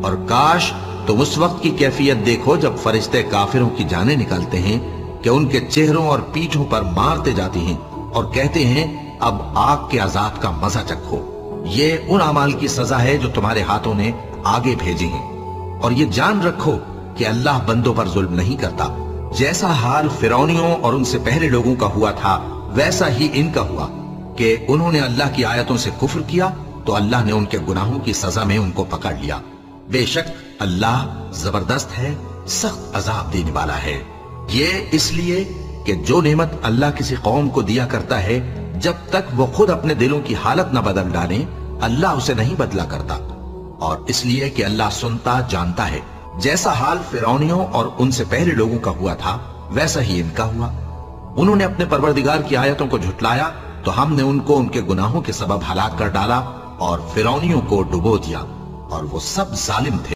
اور کاش तुम उस वक्त की कैफियत देखो जब फरिश्ते काफिरों की जानें निकालते हैं कि उनके चेहरों और पीठों पर मारते जाती हैं और कहते हैं अब आग के अजाब का मजा चखो। ये उन अमाल की सजा है जो तुम्हारे हाथों ने आगे भेजी हैं। और ये जान रखो कि अल्लाह बंदों पर जुल्म नहीं करता। जैसा हाल फिरौनियों और उनसे पहले लोगों का हुआ था वैसा ही इनका हुआ कि उन्होंने अल्लाह की आयतों से कुफ्र किया तो अल्लाह ने उनके गुनाहों की सजा में उनको पकड़ लिया। बेशक अल्लाह जबरदस्त है, सख्त अजाब देने वाला है। ये इसलिए कि जो नेमत अल्लाह किसी कौम को दिया करता है जब तक वो खुद अपने दिलों की हालत न बदल डाले अल्लाह उसे नहीं बदला करता, और इसलिए कि अल्लाह सुनता जानता है। जैसा हाल फिरौनियों और उनसे पहले लोगों का हुआ था वैसा ही इनका हुआ। उन्होंने अपने परवरदिगार की आयतों को झुटलाया तो हमने उनको उनके गुनाहों के सबब हलाक कर डाला और फिरौनियों को डुबो दिया, और वो सब जालिम थे।